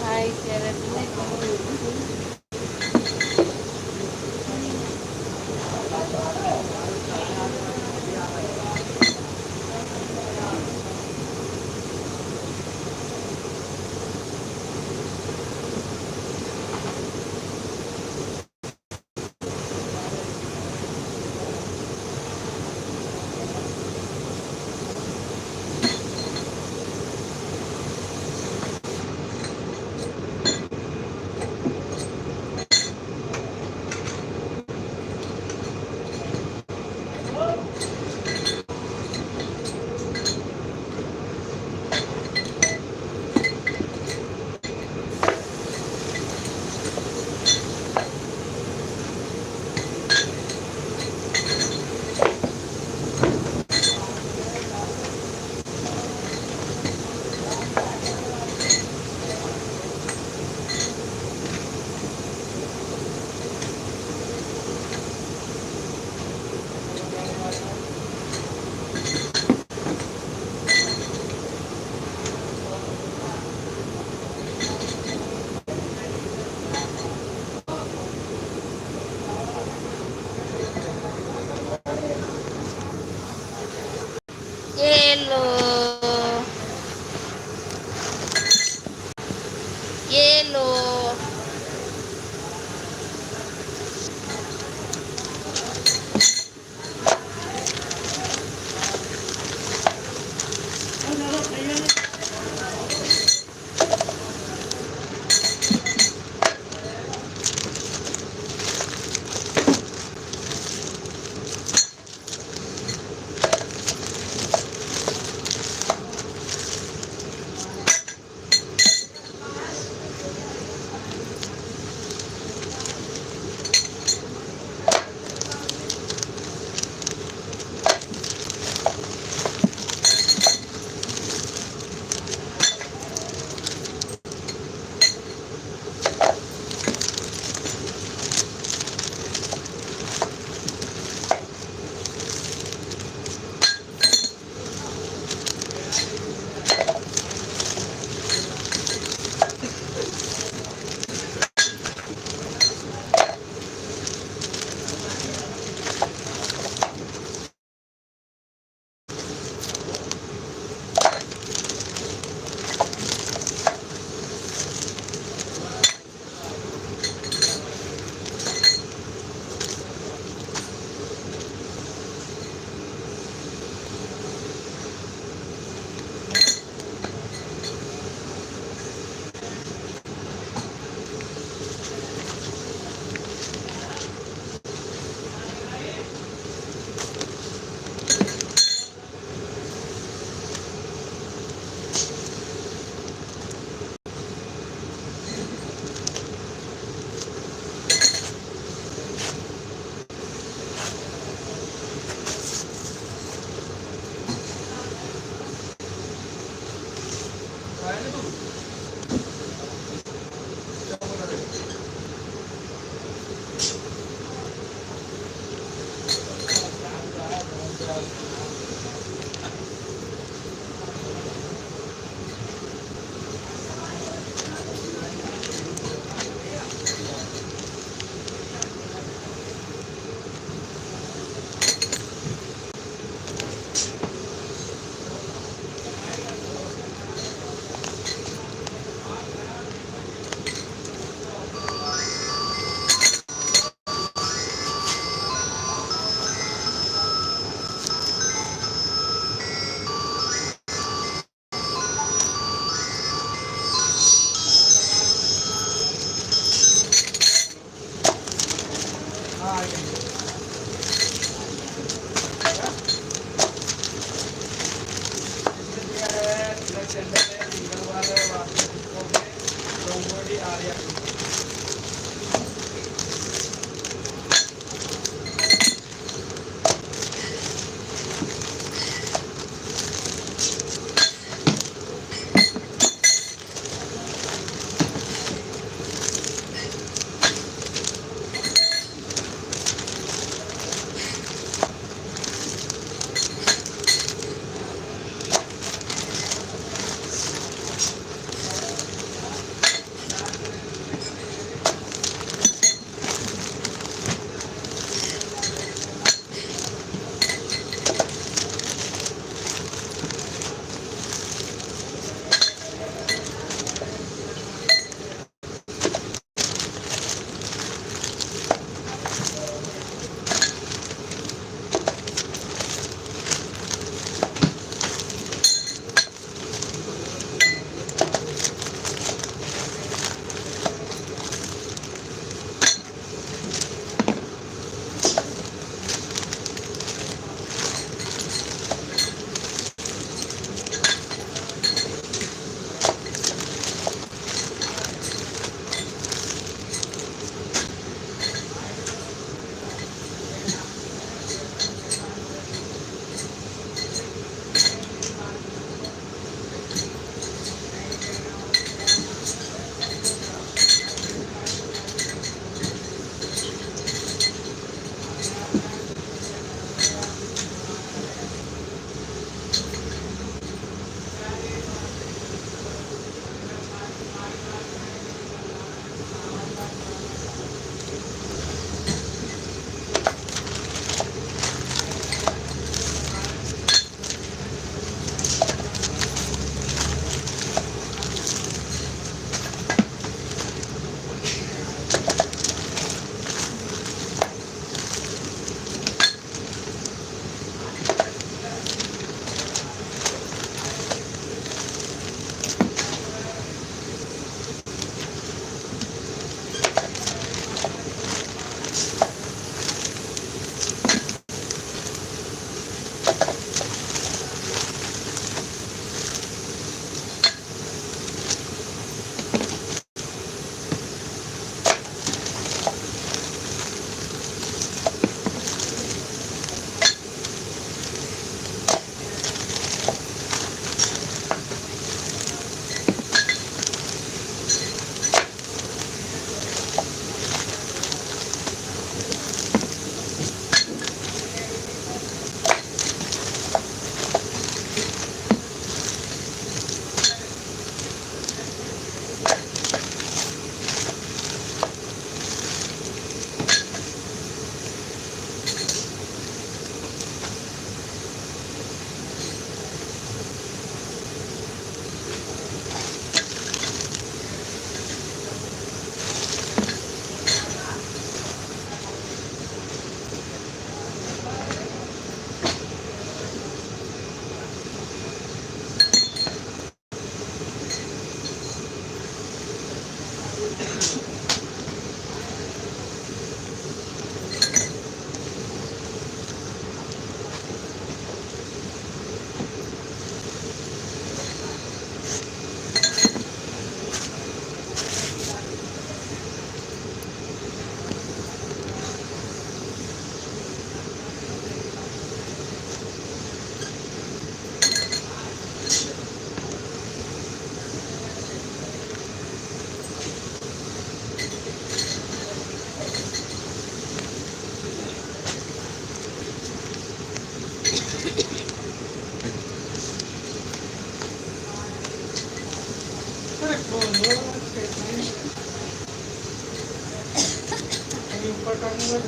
Ay, cierto. Yellow, yellow. वहिनी टाकून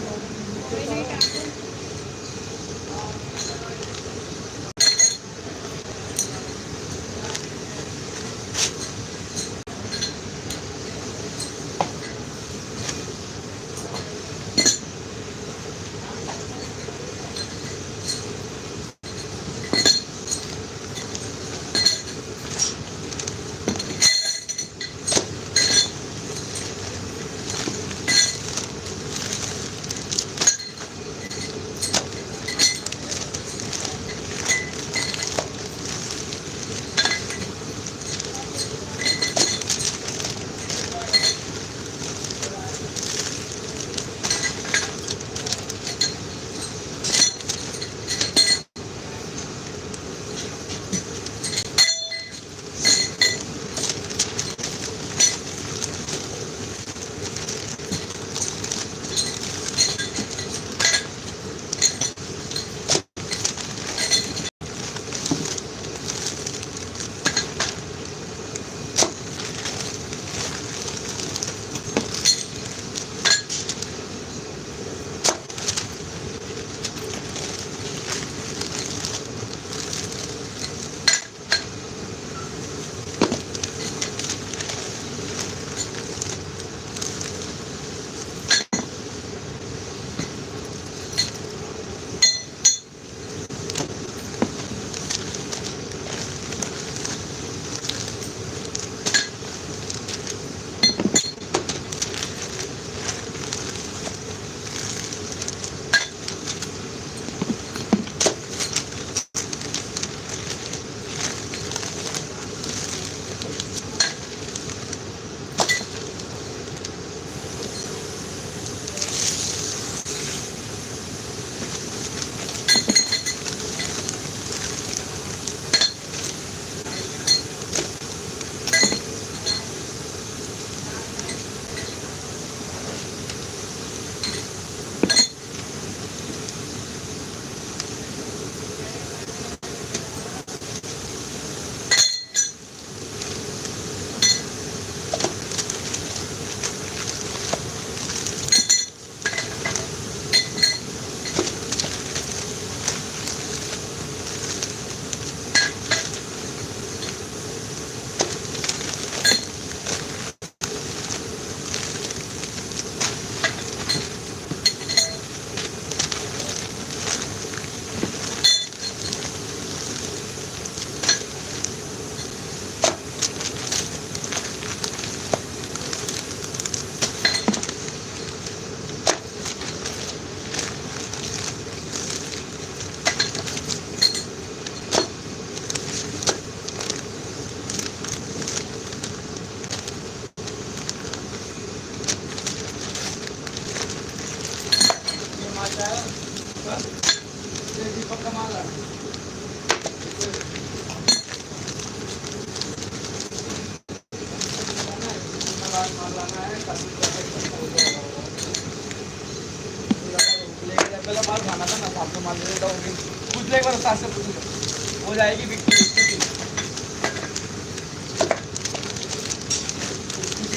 हो जाएगी बिक्री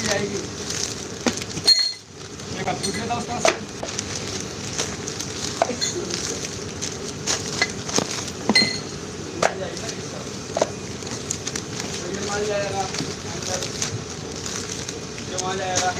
जाएगी। एक बार पूछ लेता उसका माल जाएगा अंदर जो माल जाएगा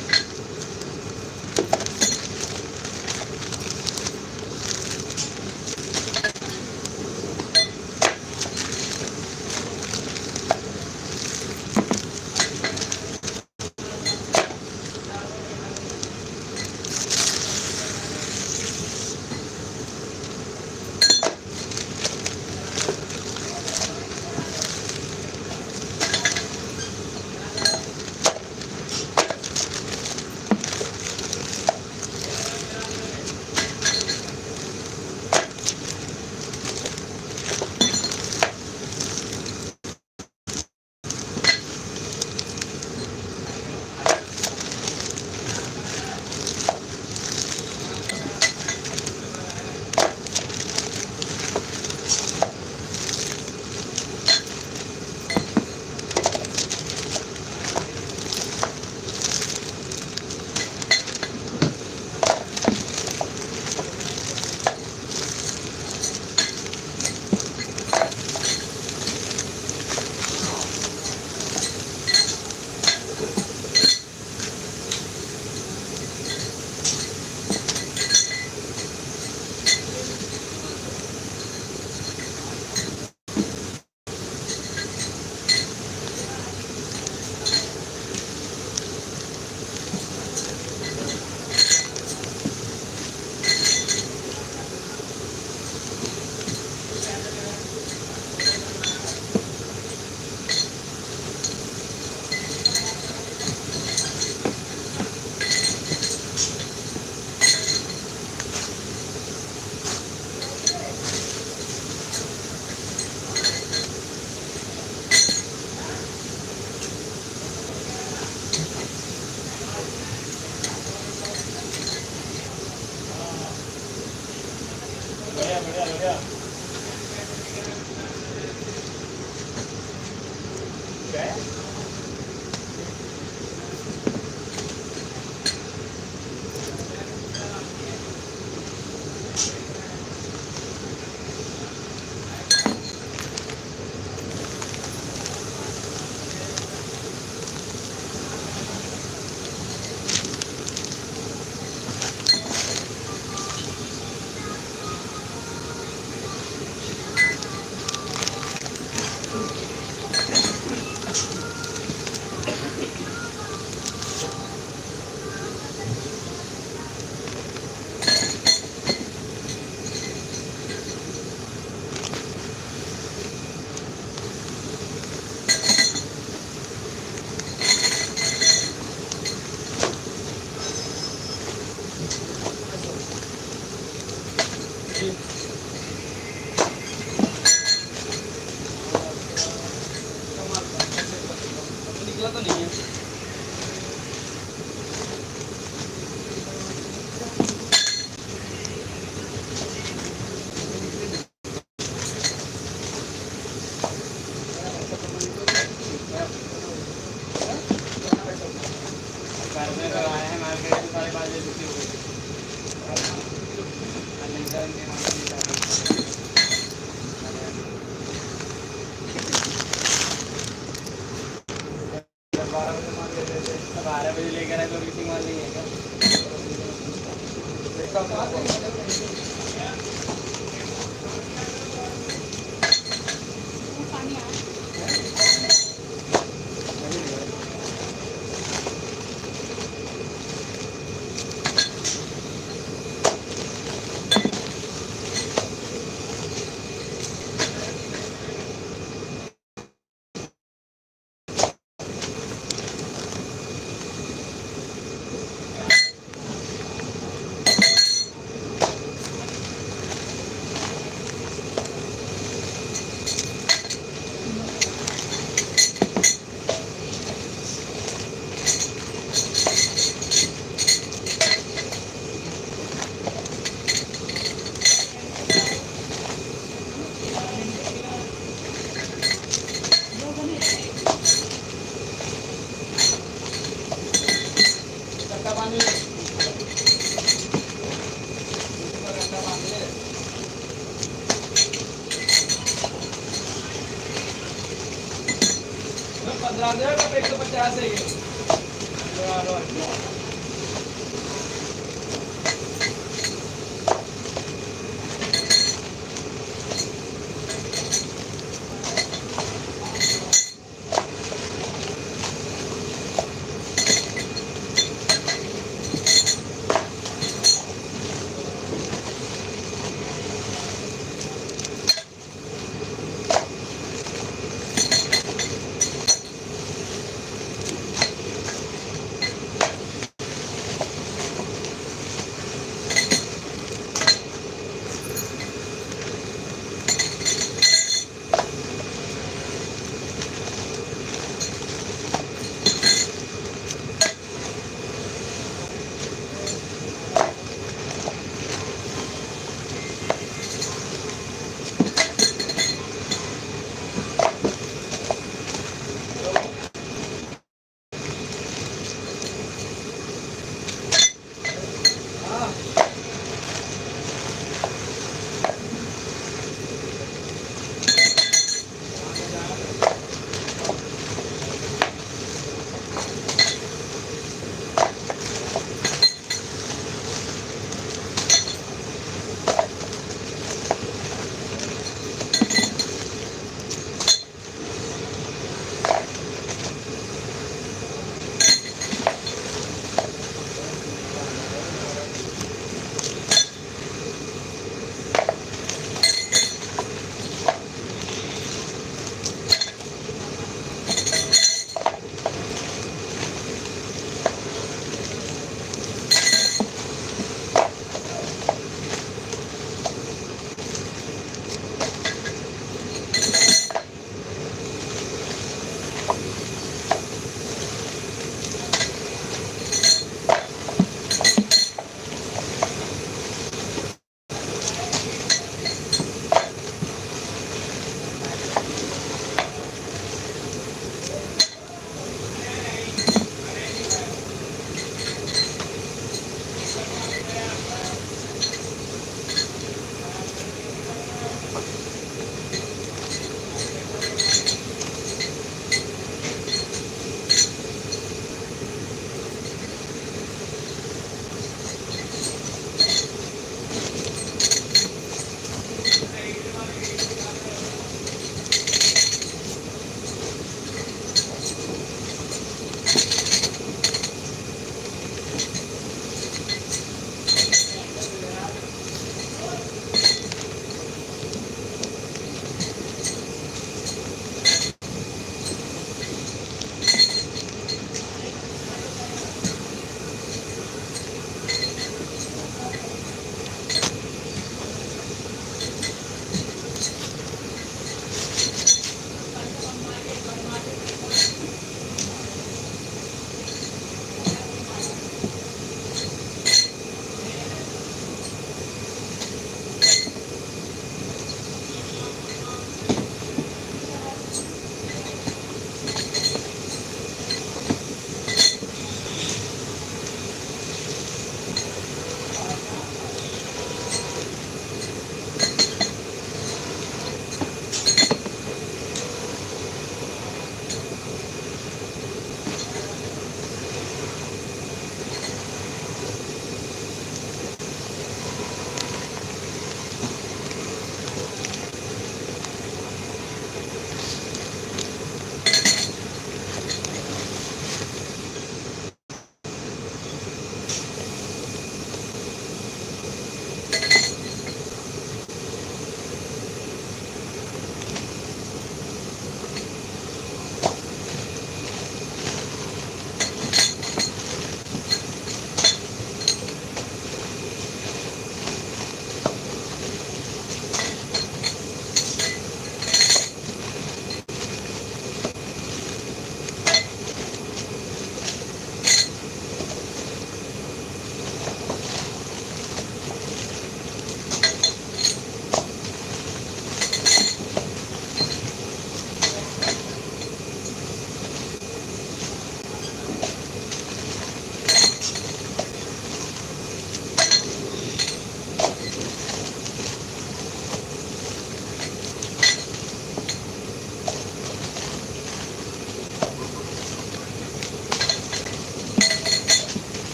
काय निकला तो नहीं है घर में तो आए हैं मार्केट सारे बाजे दुखी हो गए बारह बजे मान लेते थे 12 बजे लेकर आए तो मीटिंग मान नहीं है क्या पानी आ पानी ले गंदा पानी ले 15 का 150 है ये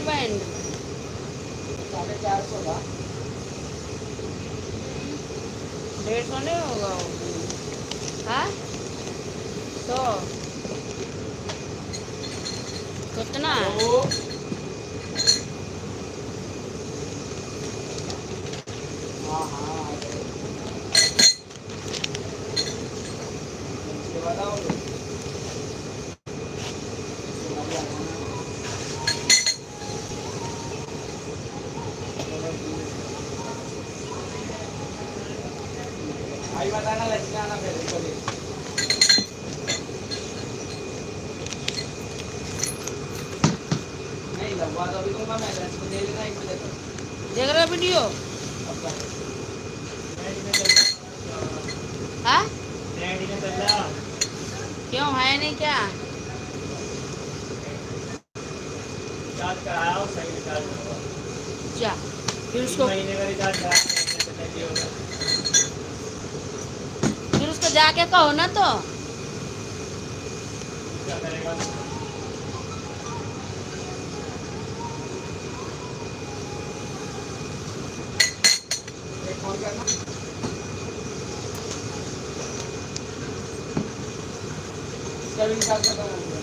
बैंड? 450 का। 150 नहीं होगा वो? हाँ 100 कितना है? वो हाँ हाँ ये बताओ तो। भाई बताना लड़की आना फिर इसको दे। नहीं लगवा तो अभी दूंगा मैं, इसको दे देना 1 बजे तक। देख रहे हो वीडियो? अपना हाँ क्यों है नहीं क्या? रिचार्ज कराया और सही रिचार्ज होगा। जा फिर उसको महीने का रिचार्ज कराया महीने से पहले होगा। फिर उसको जाके कहो ना तो। क्या करेगा? एक फोन करना। इसका भी रिचार्ज खत्म हो गया।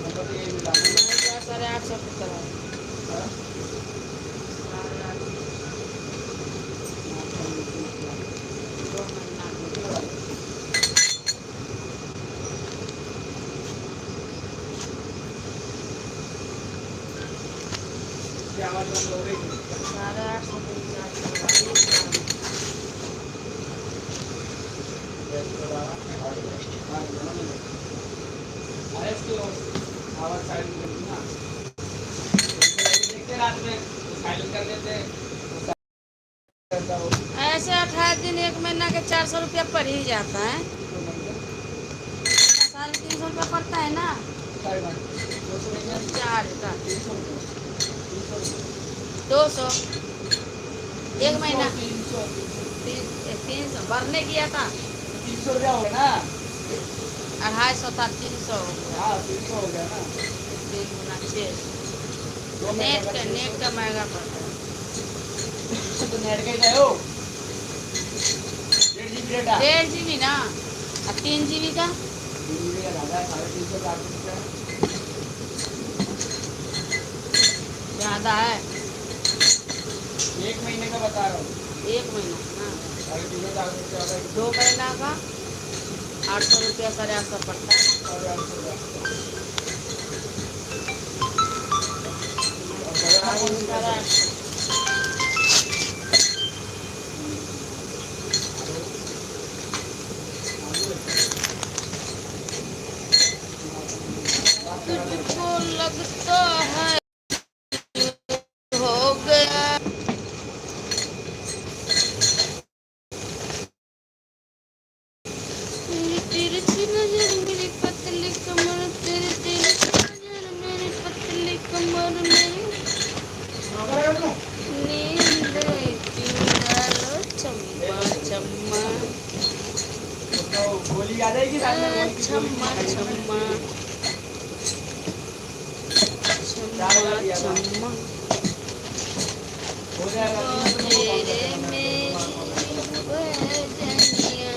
नंबर तो यही मिला। 850 की तरह। हाँ? क्या आवाज बंद हो गई थी? 850 की रिचार्ज अरे इसकी आवाज साइलेंट कर दी ना। देखते रात में साइलेंट कर देते। ऐसे 28 दिन 1 महीना के 400 रुपया पड़ ही जाता है। 350 रुपया पड़ता है ना चार्ज का। 200 1 महीना 300 भरने किया था। 300 रुपया हो गया ना। 250 था 300 हो गया। हाँ 300 हो गया ना। 3 गुना 600। नेट का महंगा पड़ता है। तो नेट का ही गए हो 1.5 GB डेटा। 1.5 GB ना और 3 GB का 3 GB का ज़्यादा है, 350 400 रुपया है। ज़्यादा है। 1 महीने का बता रहा हूँ। 1 महीना हाँ 350 400 रुपया होगा। 2 महीना का 800 रुपया 850 पड़ता है। 800 रुपया। सारा तुझको लगता है हो गया। मेरी तिरछी नजर मेरी पतली कमर तेरी तिरछी नजर मेरी पतली कमर में नींद डालो चम्मा चम्मा तो गोली आ जाएगी रात में। गोली की चम्मा गोली चम्मा चम्मा चम्मा हो जाएगा। तेरे मेरी बजनिया।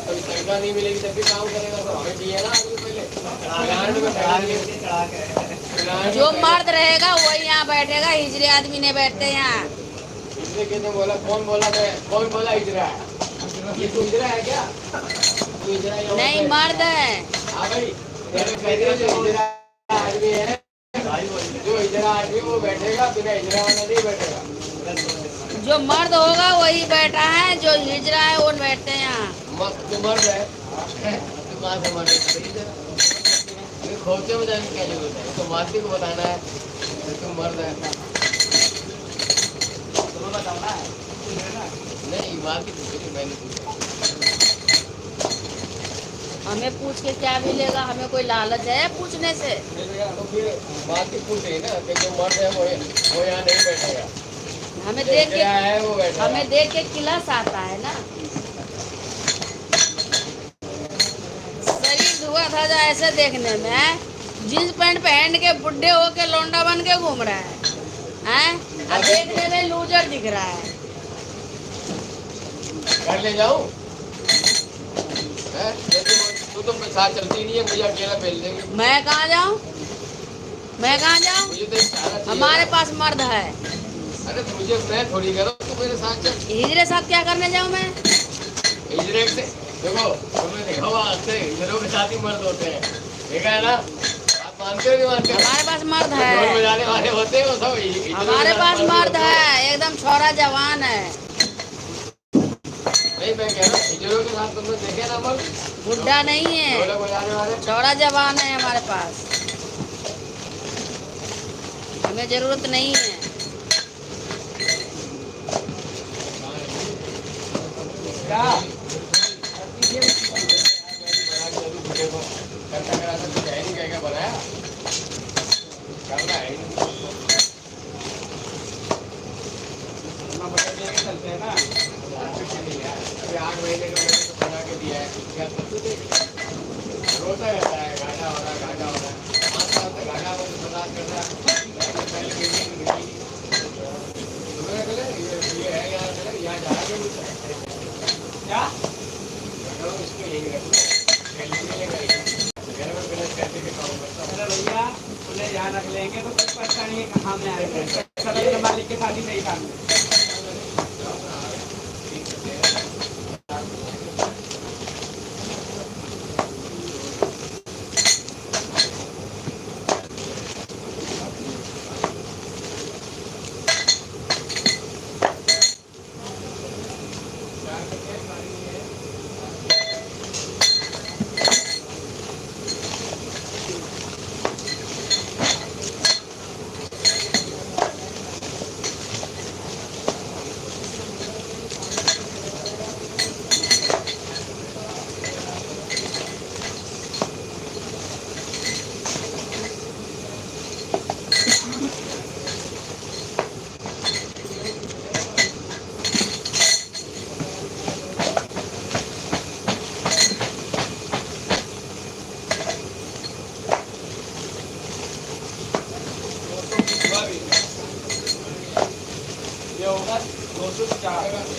तनख्वाह नहीं मिलेगी तब भी काम करेगा तो हमें चाहिए ना पहले। जो मर्द रहेगा वही यहाँ बैठेगा, हिजड़े आदमी नहीं बैठते यहाँ। इसने किसने बोला? कौन बोला? कौन बोला हिजड़ा है? ये तू हिजड़ा है क्या? तू हिजड़ा है? नहीं मर्द है। हाँ भाई जो हिजड़ा आदमी है, जो हिजड़ा आदमी वो बैठेगा, बिना हिजड़ा वाला नहीं बैठेगा। जो मर्द होगा वही बैठा है, जो हिजड़ा है वो बैठते हैं यहाँ। तू मर्द है, तू कहाँ से मर्द है? खोचे में जाने क्या जरूरत है? तो मासी को बताना है तुम मर्द है। तुम्हें बताना है नहीं बात ही पूछी मैंने पूछा। हमें पूछ के क्या मिलेगा? हमें कोई लालच है पूछने से? तो फिर बात ही पूछे ना कि जो मर्द है वो यहाँ नहीं बैठेगा। हमें देख के है वो बैठेगा। हमें देख के किलस आता है ना। शरीर धुआ था जा ऐसे देखने में, जींस पैंट पहन के बुढ़े होके लौंडा बन के घूम रहा है? अब देखने में लूजर दिख रहा है। घर ले जाऊं? तू तो मेरे साथ चलती नहीं है, मुझे अकेला फेल देगी। मैं कहाँ जाऊँ? मैं कहाँ जाऊँ? मुझे तो इशारा चाहिए। हमारे पास मर्द है। अरे मुझे मैं थोड़ी करो, तू मेरे साथ चल। हिजरे साथ क्या करने जाऊँ मैं? हिजरे से देखो, तुमने देखा होगा से हिजरों के साथ ही मर्द होते हैं, देखा है ना? आप मानते हो नहीं मानते? हमारे पास मर्द ढोल है। बजाने वाले होते हैं वो सब हिजरों के हमारे साथ पास मर्द होते हैं। है, एकदम छोरा जवान है। नहीं मैं कह रहा हूँ हिजरों के साथ तुमने देखे ना मर्द? बुढ़ा नहीं है, ढोलक बजाने वाले। छोरा जवान है हमारे पास। हमें जरूरत नहीं है। क्या? बनाया चलते हैं ना। अभी 8 महीने का मैंने तो बना के दिया है, क्या रोता रहता है, घाटा हो रहा है, घाटा हो रहा है। 5 साल से घाटा हो तो बर्दाश्त कर रहा है। पहले ये है यहाँ जा के क्या इसको यही भैया उन्हें यहाँ रख लेंगे तो कुछ परेशानी है, कहाँ में आएगा मालिक के साथ ही सही काम है। ये होगा 204